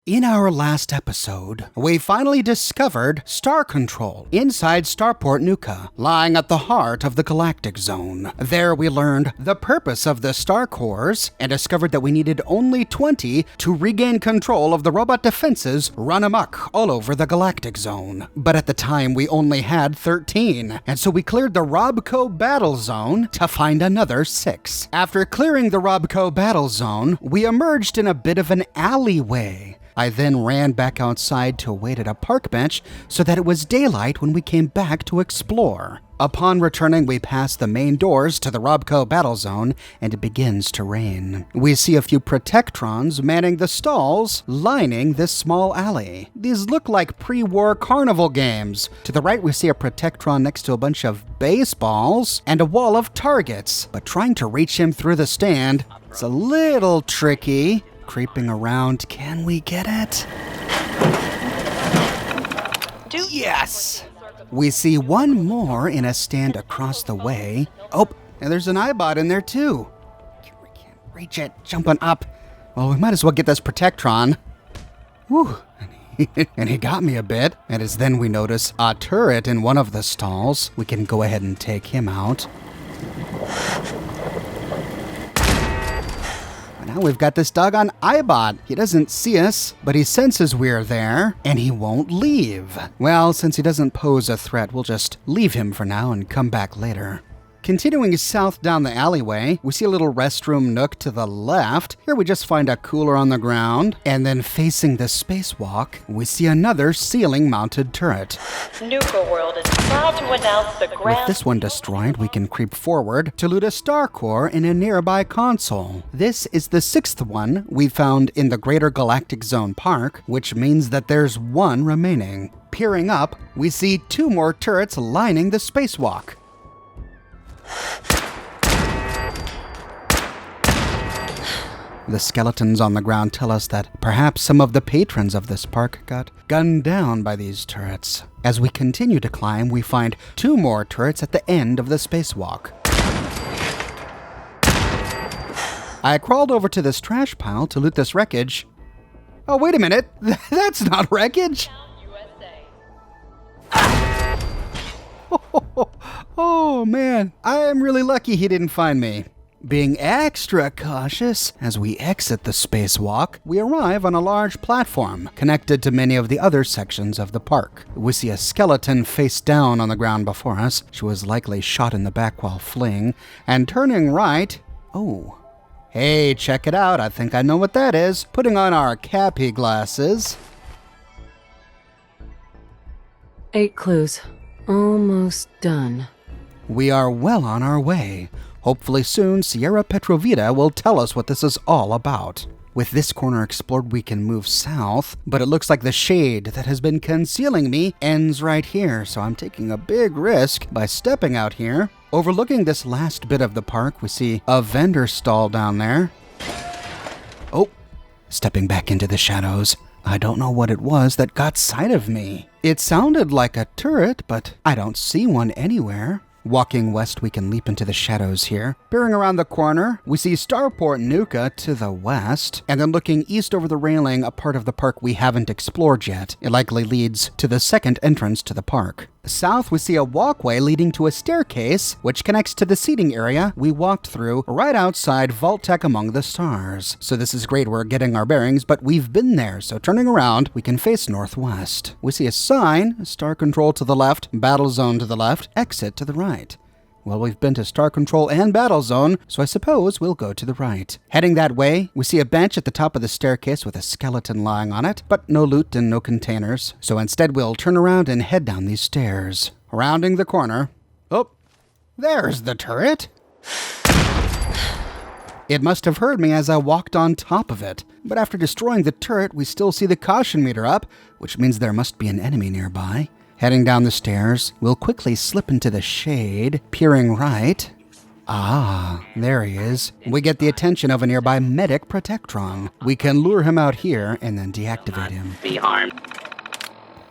In our last episode, we finally discovered Star Control inside Starport Nuka, lying at the heart of the Galactic Zone. There we learned the purpose of the Star Cores and discovered that we needed only 20 to regain control of the robot defenses run amok all over the Galactic Zone. But at the time, we only had 13, and so we cleared the Robco Battle Zone to find another 6. After clearing the Robco Battle Zone, we emerged in a bit of an alleyway. I then ran back outside to wait at a park bench so that it was daylight when we came back to explore. Upon returning, we pass the main doors to the Robco Battle Zone, and it begins to rain. We see a few Protectrons manning the stalls lining this small alley. These look like pre-war carnival games. To the right, we see a Protectron next to a bunch of baseballs and a wall of targets, but trying to reach him through the stand is a little tricky. Creeping around, can we get it? Yes! We see one more in a stand across the way. Oh, and there's an iBot in there too. Can't reach it, jumping up. Well, we might as well get this Protectron. Whew. And he got me a bit. And as then we notice a turret in one of the stalls. We can go ahead and take him out. Now we've got this doggone iBot. He doesn't see us, but he senses we're there, and he won't leave. Well, since he doesn't pose a threat, we'll just leave him for now and come back later. Continuing south down the alleyway, we see a little restroom nook to the left. Here we just find a cooler on the ground, and then facing the spacewalk, we see another ceiling-mounted turret. Nuka World is proud to announce the grand... With this one destroyed, we can creep forward to loot a star core in a nearby console. This is the 6th one we found in the Greater Galactic Zone Park, which means that there's one remaining. Peering up, we see 2 more turrets lining the spacewalk. The skeletons on the ground tell us that perhaps some of the patrons of this park got gunned down by these turrets. As we continue to climb, we find 2 more turrets at the end of the spacewalk. I crawled over to this trash pile to loot this wreckage. Oh, wait a minute. That's not wreckage. Oh man, I am really lucky he didn't find me. Being extra cautious, as we exit the spacewalk, we arrive on a large platform connected to many of the other sections of the park. We see a skeleton face down on the ground before us. She was likely shot in the back while fleeing, and turning right, oh, hey, check it out, I think I know what that is. Putting on our Cappy glasses. 8 clues. Almost done. We are well on our way. Hopefully soon, Sierra Petrovita will tell us what this is all about. With this corner explored, we can move south, but it looks like the shade that has been concealing me ends right here, so I'm taking a big risk by stepping out here. Overlooking this last bit of the park, we see a vendor stall down there. Oh, stepping back into the shadows. I don't know what it was that got sight of me. It sounded like a turret, but I don't see one anywhere. Walking west, we can leap into the shadows here. Peering around the corner, we see Starport Nuka to the west, and then looking east over the railing, a part of the park we haven't explored yet. It likely leads to the second entrance to the park. South, we see a walkway leading to a staircase, which connects to the seating area we walked through right outside Vault-Tec Among the Stars. So this is great, we're getting our bearings, but we've been there, so turning around, we can face northwest. We see a sign, Star Control to the left, Battle Zone to the left, exit to the right. Well, we've been to Star Control and Battle Zone, so I suppose we'll go to the right. Heading that way, we see a bench at the top of the staircase with a skeleton lying on it, but no loot and no containers, so instead we'll turn around and head down these stairs. Rounding the corner. Oh, there's the turret. It must have heard me as I walked on top of it, but after destroying the turret, we still see the caution meter up, which means there must be an enemy nearby. Heading down the stairs, we'll quickly slip into the shade, peering right. Ah, there he is. We get the attention of a nearby medic Protectron. We can lure him out here and then deactivate him. Be harmed.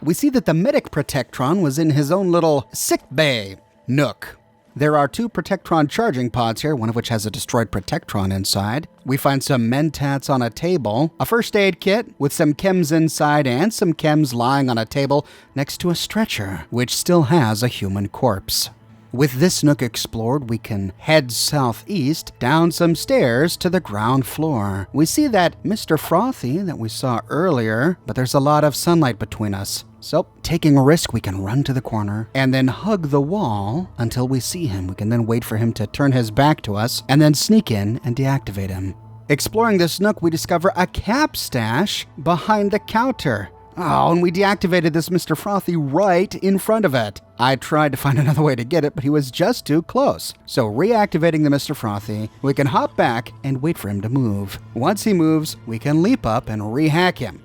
We see that the medic Protectron was in his own little sick bay nook. There are 2 Protectron charging pods here, one of which has a destroyed Protectron inside. We find some mentats on a table, a first aid kit with some chems inside, and some chems lying on a table next to a stretcher, which still has a human corpse. With this nook explored, we can head southeast down some stairs to the ground floor. We see that Mr. Frothy that we saw earlier, but there's a lot of sunlight between us. So, taking a risk, we can run to the corner and then hug the wall until we see him. We can then wait for him to turn his back to us and then sneak in and deactivate him. Exploring this nook, we discover a cap stash behind the counter. Oh, and we deactivated this Mr. Frothy right in front of it. I tried to find another way to get it, but he was just too close. So reactivating the Mr. Frothy, we can hop back and wait for him to move. Once he moves, we can leap up and re-hack him.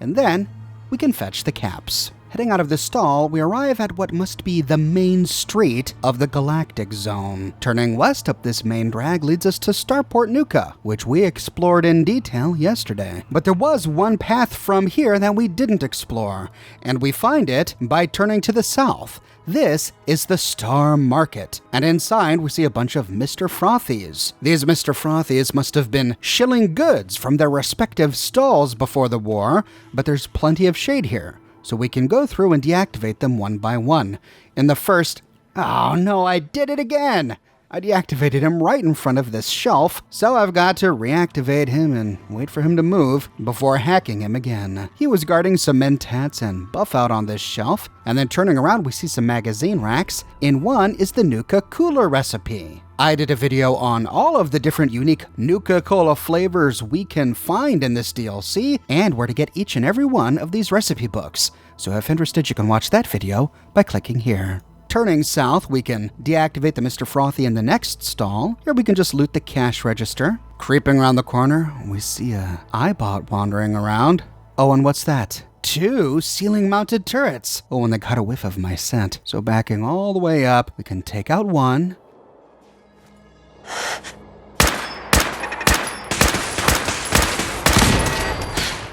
And then we can fetch the caps. Heading out of the stall, we arrive at what must be the main street of the Galactic Zone. Turning west up this main drag leads us to Starport Nuka, which we explored in detail yesterday. But there was one path from here that we didn't explore, and we find it by turning to the south. This is the Star Market, and inside we see a bunch of Mr. Frothies. These Mr. Frothies must have been shilling goods from their respective stalls before the war, but there's plenty of shade here, so we can go through and deactivate them one by one. In the first... Oh no, I did it again! I deactivated him right in front of this shelf, so I've got to reactivate him and wait for him to move before hacking him again. He was guarding some mentats and buff out on this shelf, and then turning around we see some magazine racks. In one is the Nuka Cooler recipe. I did a video on all of the different unique Nuka Cola flavors we can find in this DLC, and where to get each and every one of these recipe books. So if interested, you can watch that video by clicking here. Turning south, we can deactivate the Mr. Frothy in the next stall. Here we can just loot the cash register. Creeping around the corner, we see a iBot wandering around. Oh, and what's that? 2 ceiling-mounted turrets. Oh, and they got a whiff of my scent. So backing all the way up, we can take out one.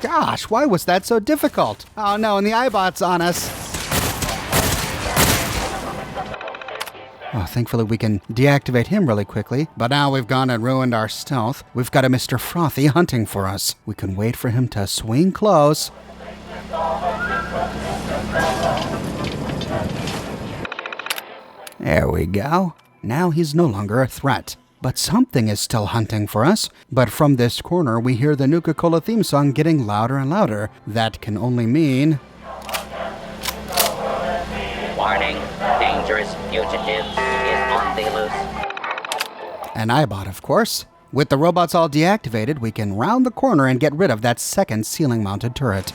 Gosh, why was that so difficult? Oh no, and the iBot's on us. Oh, thankfully we can deactivate him really quickly, but now we've gone and ruined our stealth. We've got a Mr. Frothy hunting for us. We can wait for him to swing close. There we go. Now he's no longer a threat. But something is still hunting for us. But from this corner, we hear the Nuka Cola theme song getting louder and louder. That can only mean... Warning, dangerous fugitive is on the loose. An iBot, of course. With the robots all deactivated, we can round the corner and get rid of that second ceiling-mounted turret.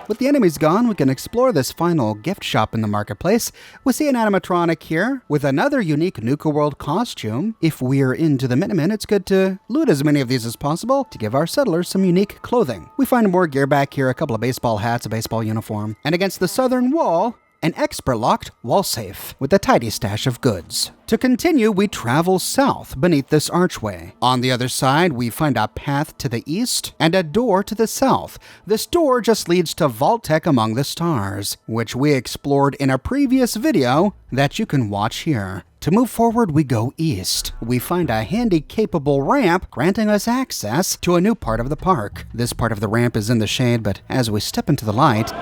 With the enemies gone, we can explore this final gift shop in the marketplace. We see an animatronic here with another unique Nuka World costume. If we're into the Minutemen, it's good to loot as many of these as possible to give our settlers some unique clothing. We find more gear back here, a couple of baseball hats, a baseball uniform, and against the southern wall, an expert-locked wall safe with a tidy stash of goods. To continue, we travel south beneath this archway. On the other side, we find a path to the east and a door to the south. This door just leads to Vault-Tec Among the Stars, which we explored in a previous video that you can watch here. To move forward, we go east. We find a handy, capable ramp granting us access to a new part of the park. This part of the ramp is in the shade, but as we step into the light...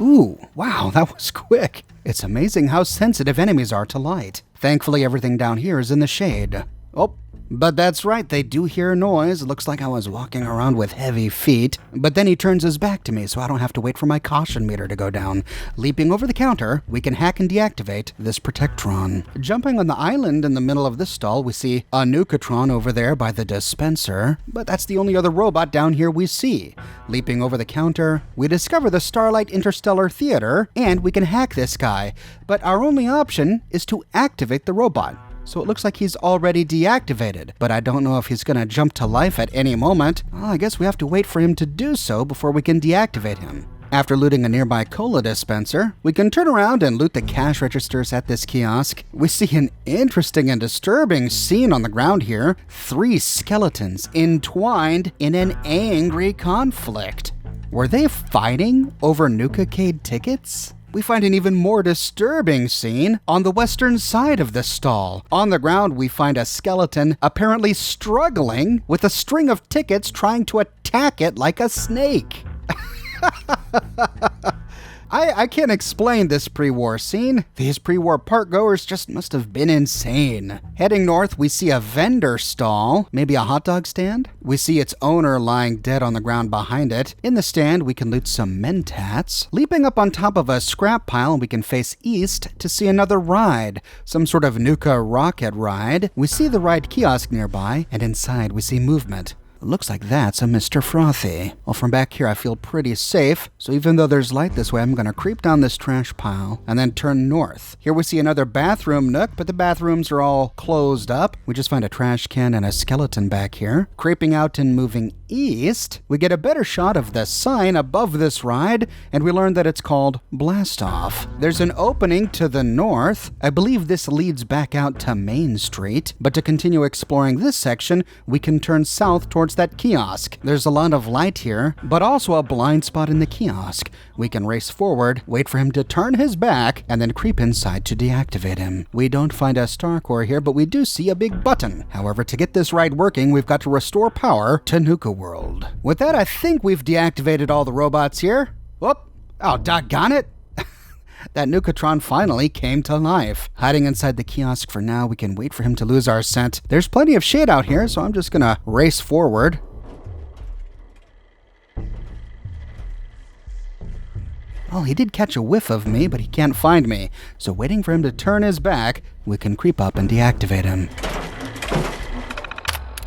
Ooh, wow, that was quick. It's amazing how sensitive enemies are to light. Thankfully, everything down here is in the shade. Oh, but that's right, they do hear a noise. It looks like I was walking around with heavy feet. But then he turns his back to me, so I don't have to wait for my caution meter to go down. Leaping over the counter, we can hack and deactivate this Protectron. Jumping on the island in the middle of this stall, we see a Nukatron over there by the dispenser. But that's the only other robot down here we see. Leaping over the counter, we discover the Starlight Interstellar Theater, and we can hack this guy. But our only option is to activate the robot. So it looks like he's already deactivated, but I don't know if he's gonna jump to life at any moment. Well, I guess we have to wait for him to do so before we can deactivate him. After looting a nearby cola dispenser, we can turn around and loot the cash registers at this kiosk. We see an interesting and disturbing scene on the ground here. 3 skeletons entwined in an angry conflict. Were they fighting over Nuka-Cade tickets? We find an even more disturbing scene on the western side of the stall. On the ground, we find a skeleton apparently struggling with a string of tickets trying to attack it like a snake. I can't explain this pre-war scene. These pre-war park-goers just must have been insane. Heading north, we see a vendor stall, maybe a hot dog stand. We see its owner lying dead on the ground behind it. In the stand, we can loot some mentats. Leaping up on top of a scrap pile, we can face east to see another ride, some sort of Nuka rocket ride. We see the ride kiosk nearby, and inside we see movement. Looks like that's a Mr. Frothy. Well, from back here I feel pretty safe, so even though there's light this way, I'm gonna creep down this trash pile and then turn north. Here we see another bathroom nook, but the bathrooms are all closed up. We just find a trash can and a skeleton back here. Creeping out and moving east, we get a better shot of the sign above this ride, and we learn that it's called Blast Off. There's an opening to the north. I believe this leads back out to Main Street, but to continue exploring this section, we can turn south towards that kiosk. There's a lot of light here, but also a blind spot in the kiosk. We can race forward, wait for him to turn his back, and then creep inside to deactivate him. We don't find a star core here, but we do see a big button. However, to get this ride working, we've got to restore power to Nuka World. With that, I think we've deactivated all the robots here. Whoop! Oh, doggone it! That Nukatron finally came to life. Hiding inside the kiosk for now, we can wait for him to lose our scent. There's plenty of shade out here, so I'm just gonna race forward. Well, he did catch a whiff of me, but he can't find me. So waiting for him to turn his back, we can creep up and deactivate him.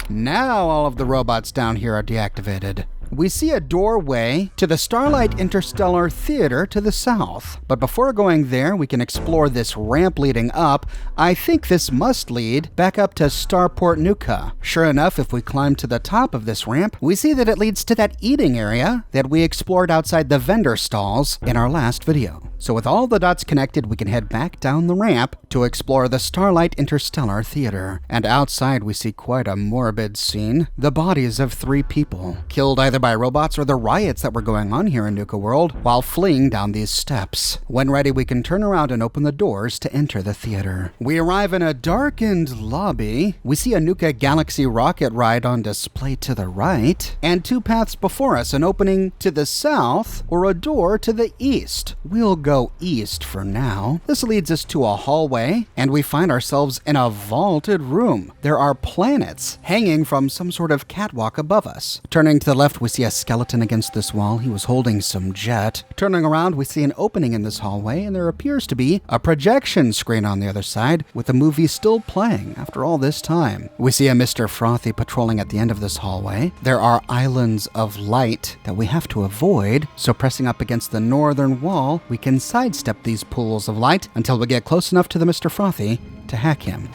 Now all of the robots down here are deactivated. We see a doorway to the Starlight Interstellar Theater to the south. But before going there, we can explore this ramp leading up. I think this must lead back up to Starport Nuka. Sure enough, if we climb to the top of this ramp, we see that it leads to that eating area that we explored outside the vendor stalls in our last video. So with all the dots connected, we can head back down the ramp to explore the Starlight Interstellar Theater. And outside, we see quite a morbid scene. The bodies of 3 people, killed either by robots or the riots that were going on here in Nuka World while fleeing down these steps. When ready, we can turn around and open the doors to enter the theater. We arrive in a darkened lobby. We see a Nuka Galaxy rocket ride on display to the right, and 2 paths before us, an opening to the south or a door to the east. We'll go east for now. This leads us to a hallway, and we find ourselves in a vaulted room. There are planets hanging from some sort of catwalk above us. Turning to the left, we see a skeleton against this wall. He was holding some jet. Turning around, we see an opening in this hallway, and there appears to be a projection screen on the other side with the movie still playing after all this time. We see a Mr. Frothy patrolling at the end of this hallway. There are islands of light that we have to avoid, so pressing up against the northern wall, we can sidestep these pools of light until we get close enough to the Mr. Frothy to hack him.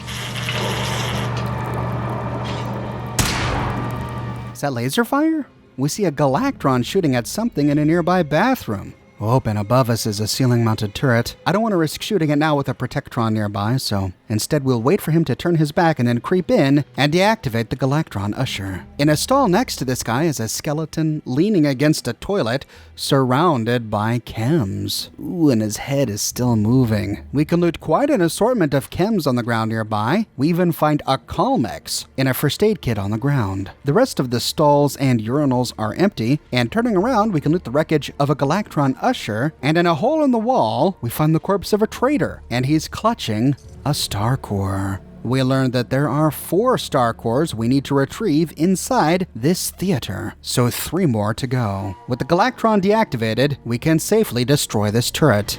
Is that laser fire? We see a Galactron shooting at something in a nearby bathroom. Oh, and above us is a ceiling-mounted turret. I don't want to risk shooting it now with a Protectron nearby, so instead we'll wait for him to turn his back and then creep in and deactivate the Galactron Usher. In a stall next to this guy is a skeleton leaning against a toilet, surrounded by chems. Ooh, and his head is still moving. We can loot quite an assortment of chems on the ground nearby. We even find a Calmex in a first aid kit on the ground. The rest of the stalls and urinals are empty, and turning around, we can loot the wreckage of a Galactron Usher, and in a hole in the wall, we find the corpse of a traitor, and he's clutching a star core. We learned that there are 4 star cores we need to retrieve inside this theater, so 3 more to go. With the Galactron deactivated, we can safely destroy this turret.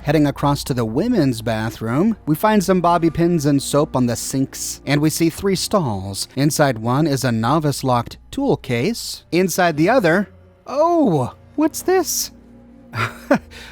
Heading across to the women's bathroom, we find some bobby pins and soap on the sinks, and we see 3 stalls. Inside one is a novice-locked tool case. Inside the other, oh, what's this?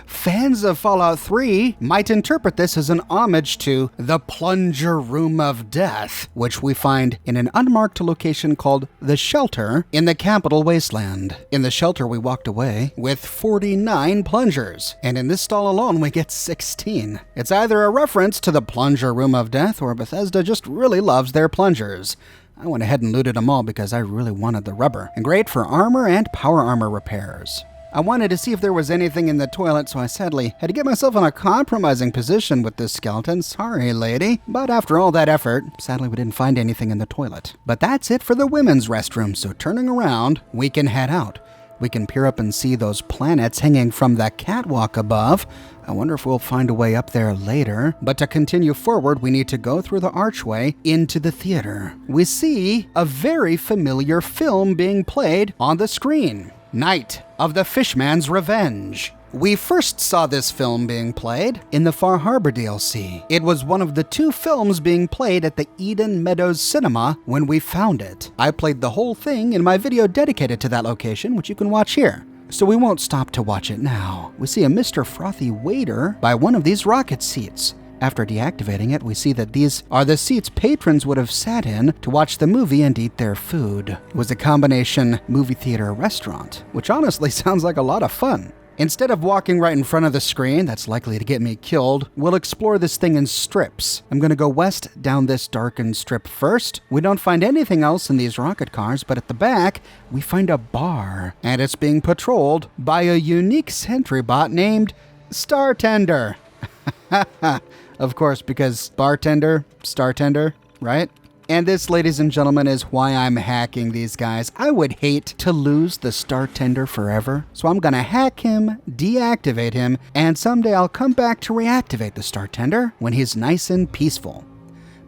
Fans of Fallout 3 might interpret this as an homage to the Plunger Room of Death, which we find in an unmarked location called The Shelter in the Capital Wasteland. In the shelter, we walked away with 49 plungers, and in this stall alone, we get 16. It's either a reference to the Plunger Room of Death, or Bethesda just really loves their plungers. I went ahead and looted them all because I really wanted the rubber. And great for armor and power armor repairs. I wanted to see if there was anything in the toilet, so I sadly had to get myself in a compromising position with this skeleton. Sorry, lady. But after all that effort, sadly we didn't find anything in the toilet. But that's it for the women's restroom, so turning around, we can head out. We can peer up and see those planets hanging from the catwalk above. I wonder if we'll find a way up there later. But to continue forward, we need to go through the archway into the theater. We see a very familiar film being played on the screen. Night of the Fishman's Revenge. We first saw this film being played in the Far Harbor DLC. It was one of the 2 films being played at the Eden Meadows Cinema when we found it. I played the whole thing in my video dedicated to that location, which you can watch here. So we won't stop to watch it now. We see a Mr. Frothy waiter by one of these rocket seats. After deactivating it, we see that these are the seats patrons would have sat in to watch the movie and eat their food. It was a combination movie theater restaurant, which honestly sounds like a lot of fun. Instead of walking right in front of the screen, that's likely to get me killed, we'll explore this thing in strips. I'm gonna go west down this darkened strip first. We don't find anything else in these rocket cars, but at the back, we find a bar, and it's being patrolled by a unique sentry bot named Startender. Of course, because bartender, Startender, right? And this, ladies and gentlemen, is why I'm hacking these guys. I would hate to lose the Startender forever, so I'm gonna hack him, deactivate him, and someday I'll come back to reactivate the Startender when he's nice and peaceful.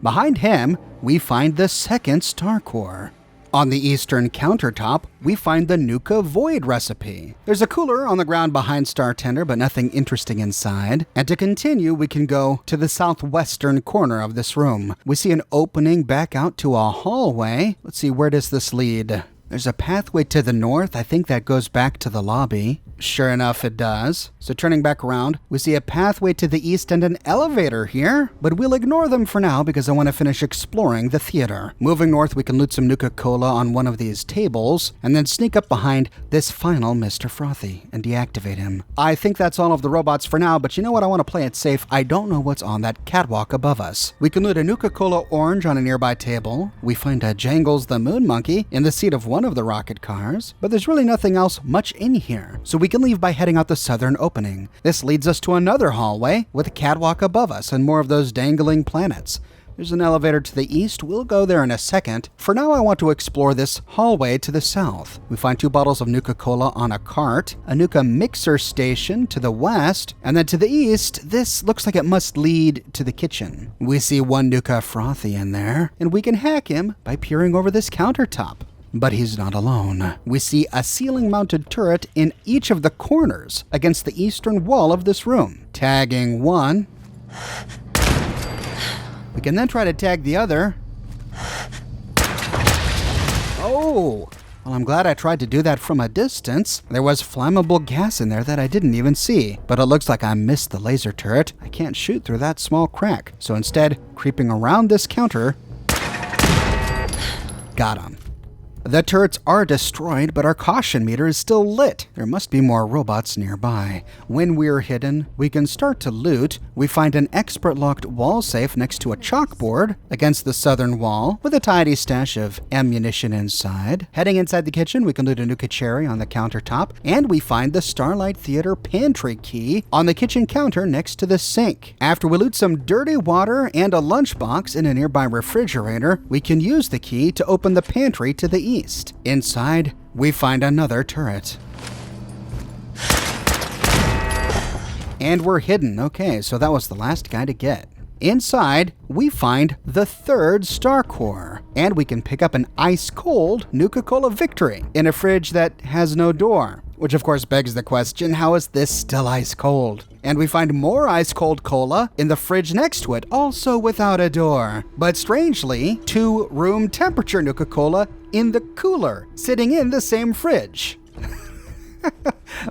Behind him, we find the second star core. On the eastern countertop, we find the Nuka Void recipe. There's a cooler on the ground behind Startender, but nothing interesting inside. And to continue, we can go to the southwestern corner of this room. We see an opening back out to a hallway. Let's see, where does this lead? There's a pathway to the north. I think that goes back to the lobby. Sure enough, it does. So turning back around, we see a pathway to the east and an elevator here, but we'll ignore them for now because I want to finish exploring the theater. Moving north, we can loot some Nuka-Cola on one of these tables, and then sneak up behind this final Mr. Frothy and deactivate him. I think that's all of the robots for now, but you know what? I want to play it safe. I don't know what's on that catwalk above us. We can loot a Nuka-Cola orange on a nearby table. We find a Jangles the Moon Monkey in the seat of one of the rocket cars, but there's really nothing else much in here. So we can leave by heading out the southern opening. This leads us to another hallway with a catwalk above us and more of those dangling planets. There's an elevator to the east. We'll go there in a second. For now, I want to explore this hallway to the south. We find 2 bottles of Nuka-Cola on a cart, a Nuka mixer station to the west, and then to the east, this looks like it must lead to the kitchen. We see one Nuka Frothy in there, and we can hack him by peering over this countertop. But he's not alone. We see a ceiling-mounted turret in each of the corners against the eastern wall of this room. Tagging one. We can then try to tag the other. Oh! Well, I'm glad I tried to do that from a distance. There was flammable gas in there that I didn't even see. But it looks like I missed the laser turret. I can't shoot through that small crack. So instead, creeping around this counter... Got him. The turrets are destroyed, but our caution meter is still lit. There must be more robots nearby. When we're hidden, we can start to loot. We find an expert-locked wall safe next to a chalkboard against the southern wall with a tidy stash of ammunition inside. Heading inside the kitchen, we can loot a Nuka cherry on the countertop, and we find the Starlight Theater pantry key on the kitchen counter next to the sink. After we loot some dirty water and a lunchbox in a nearby refrigerator, we can use the key to open the pantry to the east. Inside, we find another turret. And we're hidden. Okay, so that was the last guy to get. Inside, we find the third star core, and we can pick up an ice-cold Nuka-Cola Victory in a fridge that has no door. Which of course begs the question, how is this still ice-cold? And we find more ice-cold cola in the fridge next to it, also without a door. But strangely, 2 room temperature Nuka-Cola in the cooler, sitting in the same fridge.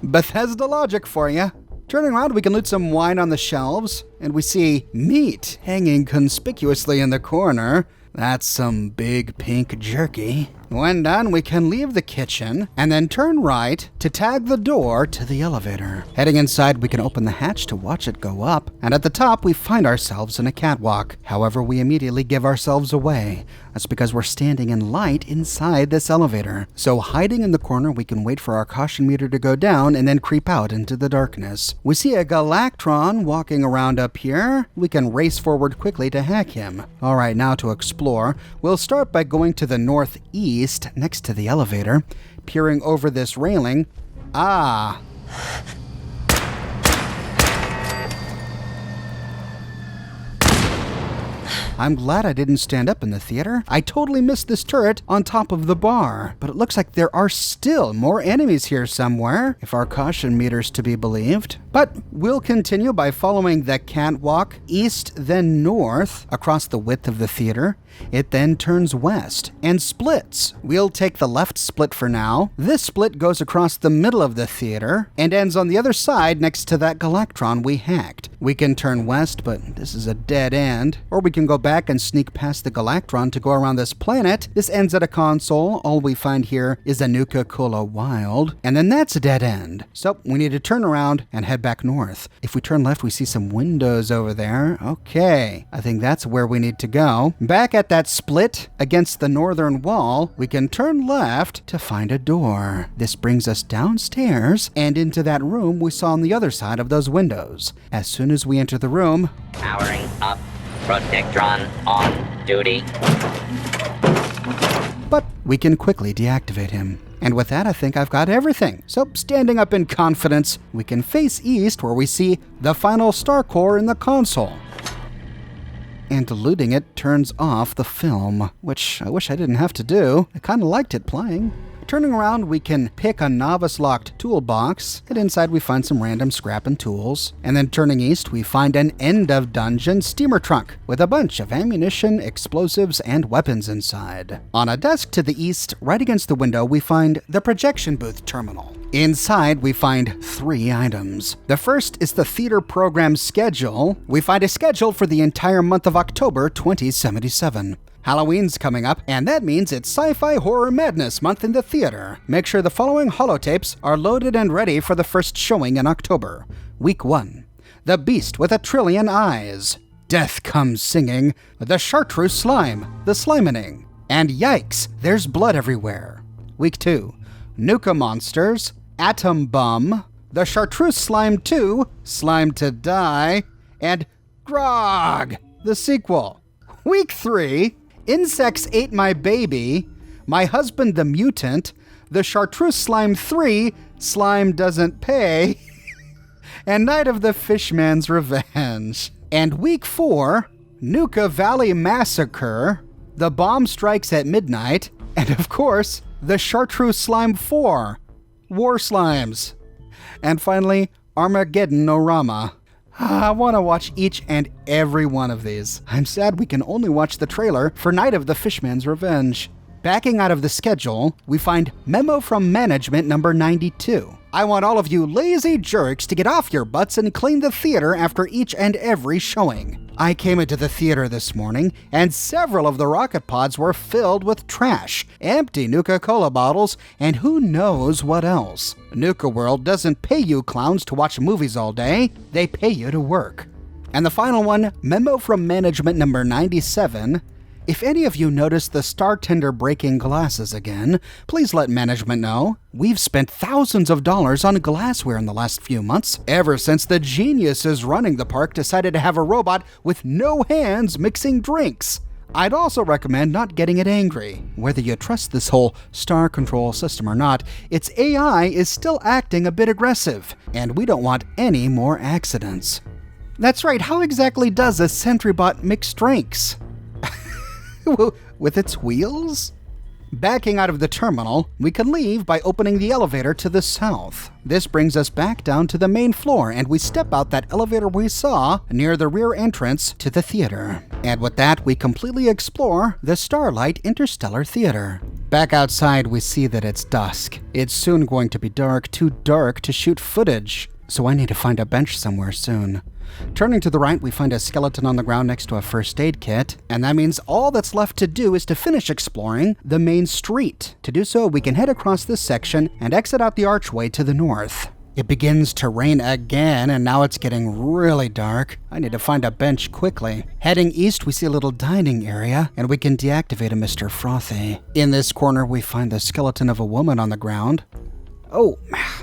Bethesda logic for you. Turning around, we can loot some wine on the shelves, and we see meat hanging conspicuously in the corner. That's some big pink jerky. When done, we can leave the kitchen and then turn right to tag the door to the elevator. Heading inside, we can open the hatch to watch it go up, and at the top, we find ourselves in a catwalk. However, we immediately give ourselves away. That's because we're standing in light inside this elevator. So hiding in the corner, we can wait for our caution meter to go down and then creep out into the darkness. We see a Galactron walking around up here. We can race forward quickly to hack him. All right, now to explore. We'll start by going to the northeast next to the elevator, peering over this railing. Ah! I'm glad I didn't stand up in the theater. I totally missed this turret on top of the bar. But it looks like there are still more enemies here somewhere, if our caution meter's to be believed. But we'll continue by following the catwalk east then north across the width of the theater. It then turns west and splits. We'll take the left split for now. This split goes across the middle of the theater and ends on the other side next to that Galactron we hacked. We can turn west, but this is a dead end. Or we can go back and sneak past the Galactron to go around this planet. This ends at a console. All we find here is a Nuka Wild. And then that's a dead end. So we need to turn around and head back north. If we turn left, we see some windows over there. Okay, I think that's where we need to go. Back at that split against the northern wall, we can turn left to find a door. This brings us downstairs and into that room we saw on the other side of those windows. As soon as we enter the room, Powering up. Protectron on duty. but we can quickly deactivate him. And with that, I think I've got everything. So, standing up in confidence, we can face east where we see the final star core in the console. And looting it turns off the film, which I wish I didn't have to do. I kind of liked it playing. Turning around, we can pick a novice-locked toolbox, and inside we find some random scrap and tools. And then turning east, we find an end-of-dungeon steamer trunk with a bunch of ammunition, explosives, and weapons inside. On a desk to the east, right against the window, we find the projection booth terminal. Inside, we find 3 items. The first is the theater program schedule. We find a schedule for the entire month of October 2077. Halloween's coming up, and that means it's Sci-Fi Horror Madness month in the theater. Make sure the following holotapes are loaded and ready for the first showing in October. Week 1. The Beast with a Trillion Eyes. Death Comes Singing. The Chartreuse Slime. The Slimening. And yikes, there's blood everywhere. Week 2. Nuka Monsters. Atom Bum. The Chartreuse Slime 2. Slime to Die. And Grog, the sequel. Week 3. Insects Ate My Baby, My Husband the Mutant, The Chartreuse Slime 3, Slime Doesn't Pay, and Night of the Fishman's Revenge. And Week 4, Nuka Valley Massacre, The Bomb Strikes at Midnight, and of course, The Chartreuse Slime 4, War Slimes. And finally, Armageddon-orama. I want to watch each and every one of these. I'm sad we can only watch the trailer for Night of the Fishman's Revenge. Backing out of the schedule, we find Memo from Management number 92. I want all of you lazy jerks to get off your butts and clean the theater after each and every showing. I came into the theater this morning, and several of the rocket pods were filled with trash, empty Nuka-Cola bottles, and who knows what else. Nuka World doesn't pay you clowns to watch movies all day, they pay you to work. And the final one, Memo from Management number 97. If any of you notice the Startender breaking glasses again, please let management know. We've spent thousands of dollars on glassware in the last few months, ever since the geniuses running the park decided to have a robot with no hands mixing drinks. I'd also recommend not getting it angry. Whether you trust this whole star control system or not, its AI is still acting a bit aggressive, and we don't want any more accidents. That's right, how exactly does a SentryBot mix drinks? With its wheels? Backing out of the terminal, we can leave by opening the elevator to the south. This brings us back down to the main floor, and we step out that elevator we saw near the rear entrance to the theater. And with that, we completely explore the Starlight Interstellar Theater. Back outside, we see that it's dusk. It's soon going to be dark, too dark to shoot footage, so I need to find a bench somewhere soon. Turning to the right, we find a skeleton on the ground next to a first aid kit, and that means all that's left to do is to finish exploring the main street. To do so, we can head across this section and exit out the archway to the north. It begins to rain again, and now it's getting really dark. I need to find a bench quickly. Heading east, we see a little dining area, and we can deactivate a Mr. Frothy. In this corner, we find the skeleton of a woman on the ground. Oh,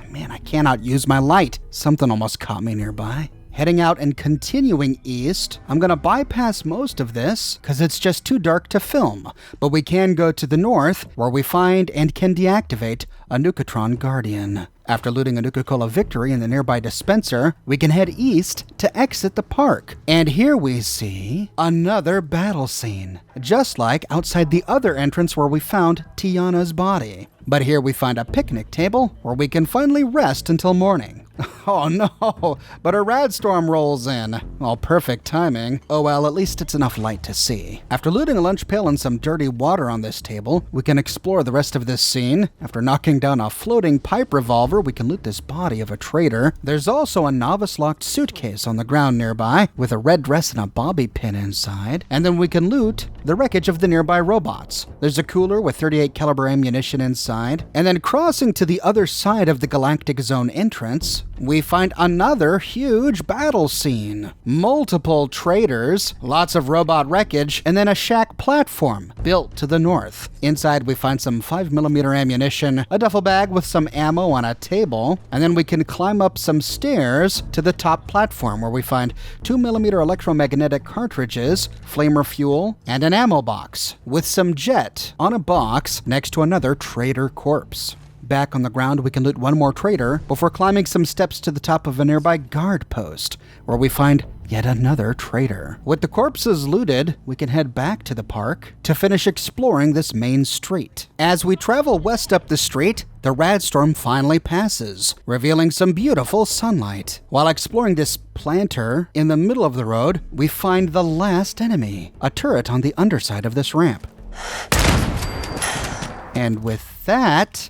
man, I cannot use my light. Something almost caught me nearby. Heading out and continuing east, I'm going to bypass most of this because it's just too dark to film. But we can go to the north where we find and can deactivate a Nukatron Guardian. After looting a Nuka-Cola Victory in the nearby dispenser, we can head east to exit the park. And here we see another battle scene, just like outside the other entrance where we found Tiana's body. But here we find a picnic table where we can finally rest until morning. Oh no, but a rad storm rolls in. Well, perfect timing. Oh well, at least it's enough light to see. After looting a lunch pail and some dirty water on this table, we can explore the rest of this scene. After knocking down a floating pipe revolver, we can loot this body of a traitor. There's also a novice-locked suitcase on the ground nearby, with a red dress and a bobby pin inside. And then we can loot the wreckage of the nearby robots. There's a cooler with 38 caliber ammunition inside. And then crossing to the other side of the Galactic Zone entrance, we find another huge battle scene. Multiple traitors, lots of robot wreckage, and then a shack platform built to the north. Inside we find some 5mm ammunition, a duffel bag with some ammo on a table, and then we can climb up some stairs to the top platform where we find 2mm electromagnetic cartridges, flamer fuel, and an ammo box with some jet on a box next to another traitor corpse. Back on the ground, we can loot one more traitor before climbing some steps to the top of a nearby guard post, where we find yet another traitor. With the corpses looted, we can head back to the park to finish exploring this main street. As we travel west up the street, the rad storm finally passes, revealing some beautiful sunlight. While exploring this planter in the middle of the road, we find the last enemy, a turret on the underside of this ramp. And with that,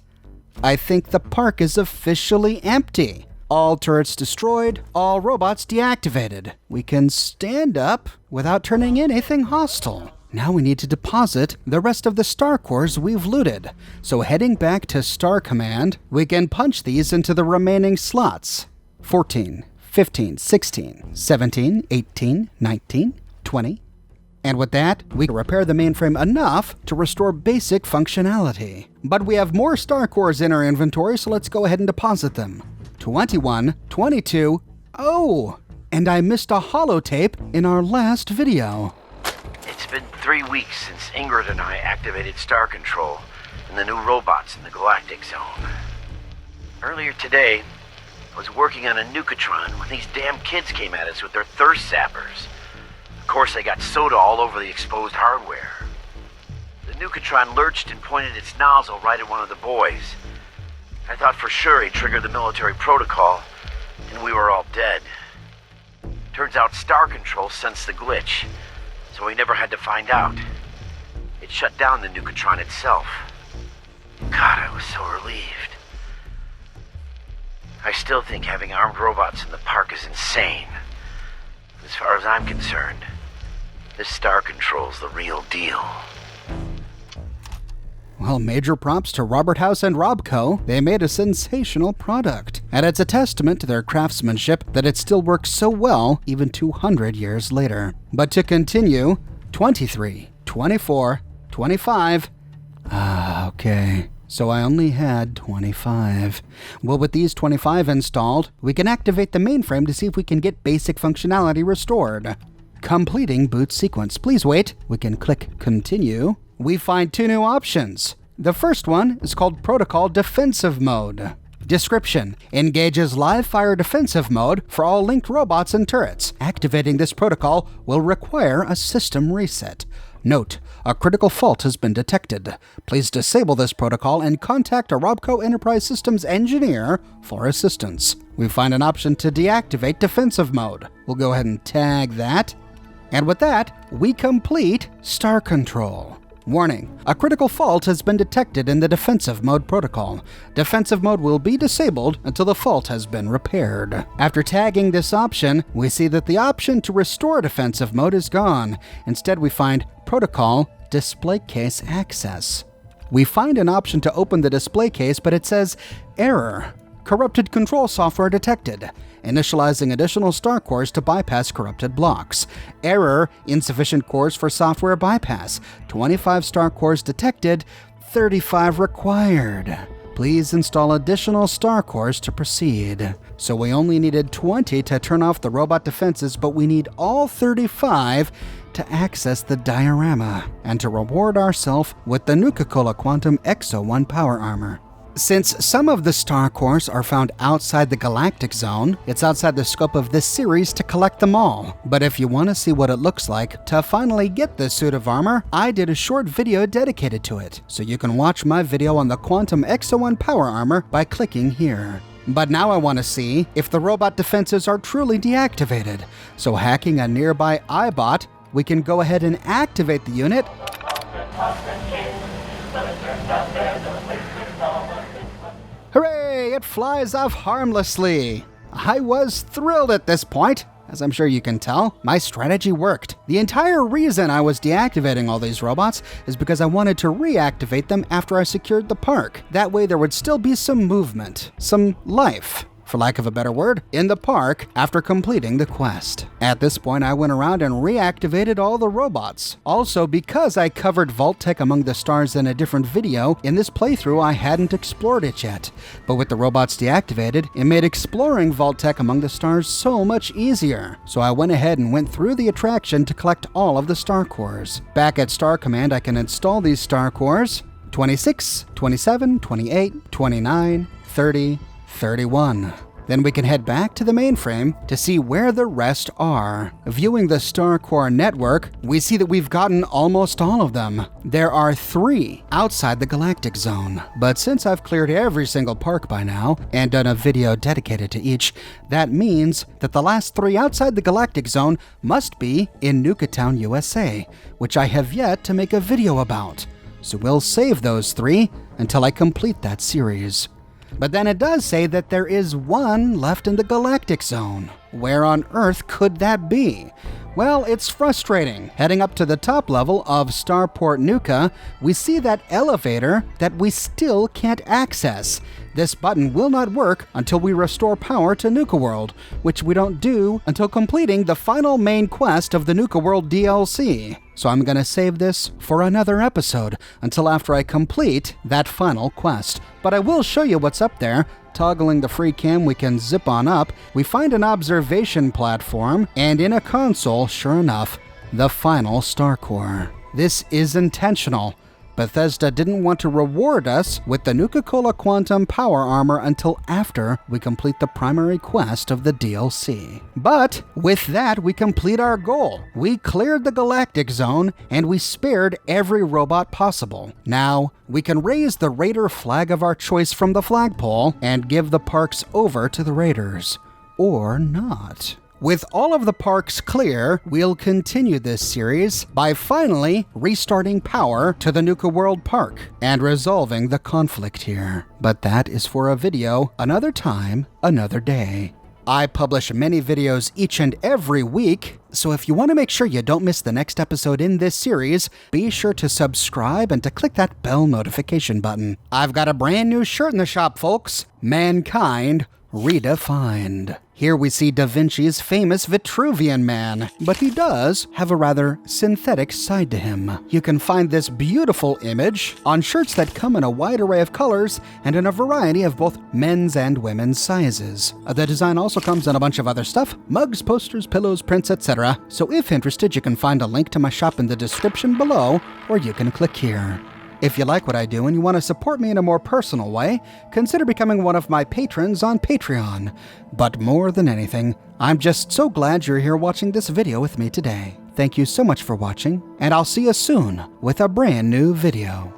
I think the park is officially empty. All turrets destroyed, all robots deactivated. We can stand up without turning in anything hostile. Now we need to deposit the rest of the star cores we've looted. So heading back to Star Command, we can punch these into the remaining slots. 14, 15, 16, 17, 18, 19, 20. And with that, we can repair the mainframe enough to restore basic functionality. But we have more star cores in our inventory, so let's go ahead and deposit them. 21, 22, oh! And I missed a holotape in our last video. It's been 3 weeks since Ingrid and I activated Star Control and the new robots in the Galactic Zone. Earlier today, I was working on a Nukatron when these damn kids came at us with their thirst sappers. Of course, they got soda all over the exposed hardware. The Nukatron lurched and pointed its nozzle right at one of the boys. I thought for sure he triggered the military protocol, and we were all dead. Turns out Star Control sensed the glitch, so we never had to find out. It shut down the Nukatron itself. God, I was so relieved. I still think having armed robots in the park is insane. As far as I'm concerned, this Star Control's the real deal. Well, major props to Robert House and Robco. They made a sensational product. And it's a testament to their craftsmanship that it still works so well even 200 years later. But to continue, 23, 24, 25. Okay. So I only had 25. Well, with these 25 installed, we can activate the mainframe to see if we can get basic functionality restored. Completing boot sequence. Please wait. We can click continue. We find 2 new options. The first one is called Protocol Defensive Mode. Description: engages live fire defensive mode for all linked robots and turrets. Activating this protocol will require a system reset. Note: a critical fault has been detected. Please disable this protocol and contact a Robco Enterprise Systems engineer for assistance. We find an option to deactivate defensive mode. We'll go ahead and tag that. And with that, we complete Star Control. Warning, a critical fault has been detected in the defensive mode protocol. Defensive mode will be disabled until the fault has been repaired. After tagging this option, we see that the option to restore defensive mode is gone. Instead, we find Protocol Display Case Access. We find an option to open the display case, but it says Error. Corrupted control software detected. Initializing additional star cores to bypass corrupted blocks. Error, insufficient cores for software bypass. 25 star cores detected, 35 required. Please install additional star cores to proceed. So we only needed 20 to turn off the robot defenses, but we need all 35 to access the diorama and to reward ourselves with the Nuka-Cola Quantum Exo-1 power armor. Since some of the star cores are found outside the Galactic Zone, it's outside the scope of this series to collect them all. But if you want to see what it looks like to finally get this suit of armor, I did a short video dedicated to it, so you can watch my video on the Quantum Exo-1 power armor by clicking here. But now I want to see if the robot defenses are truly deactivated. So hacking a nearby iBot, we can go ahead and activate the unit. Hooray! It flies off harmlessly! I was thrilled at this point. As I'm sure you can tell, my strategy worked. The entire reason I was deactivating all these robots is because I wanted to reactivate them after I secured the park. That way there would still be some movement, some life, for lack of a better word, in the park after completing the quest. At this point, I went around and reactivated all the robots. Also, because I covered Vault-Tec Among the Stars in a different video, in this playthrough I hadn't explored it yet. But with the robots deactivated, it made exploring Vault-Tec Among the Stars so much easier. So I went ahead and went through the attraction to collect all of the star cores. Back at Star Command, I can install these star cores: 26, 27, 28, 29, 30, 31. Then we can head back to the mainframe to see where the rest are. Viewing the star core network, we see that we've gotten almost all of them. There are 3 outside the Galactic Zone, but since I've cleared every single park by now and done a video dedicated to each, that means that the last 3 outside the Galactic Zone must be in Nuka Town, USA, which I have yet to make a video about. So we'll save those 3 until I complete that series. But then it does say that there is 1 left in the Galactic Zone. Where on earth could that be? Well, it's frustrating. Heading up to the top level of Starport Nuka, we see that elevator that we still can't access. This button will not work until we restore power to Nuka World, which we don't do until completing the final main quest of the Nuka World DLC. So I'm gonna save this for another episode until after I complete that final quest. But I will show you what's up there. Toggling the free cam, we can zip on up. We find an observation platform, and in a console, sure enough, the final star core. This is intentional. Bethesda didn't want to reward us with the Nuka-Cola Quantum Power Armor until after we complete the primary quest of the DLC. But with that, we complete our goal. We cleared the Galactic Zone, and we spared every robot possible. Now, we can raise the Raider flag of our choice from the flagpole and give the parks over to the Raiders. Or not. With all of the parks clear, we'll continue this series by finally restarting power to the Nuka World Park and resolving the conflict here. But that is for a video another time, another day. I publish many videos each and every week, so if you want to make sure you don't miss the next episode in this series, be sure to subscribe and to click that bell notification button. I've got a brand new shirt in the shop, folks. Mankind Redefined. Here we see Da Vinci's famous Vitruvian Man, but he does have a rather synthetic side to him. You can find this beautiful image on shirts that come in a wide array of colors and in a variety of both men's and women's sizes. The design also comes in a bunch of other stuff: mugs, posters, pillows, prints, etc. So if interested, you can find a link to my shop in the description below, or you can click here. If you like what I do and you want to support me in a more personal way, consider becoming one of my patrons on Patreon. But more than anything, I'm just so glad you're here watching this video with me today. Thank you so much for watching, and I'll see you soon with a brand new video.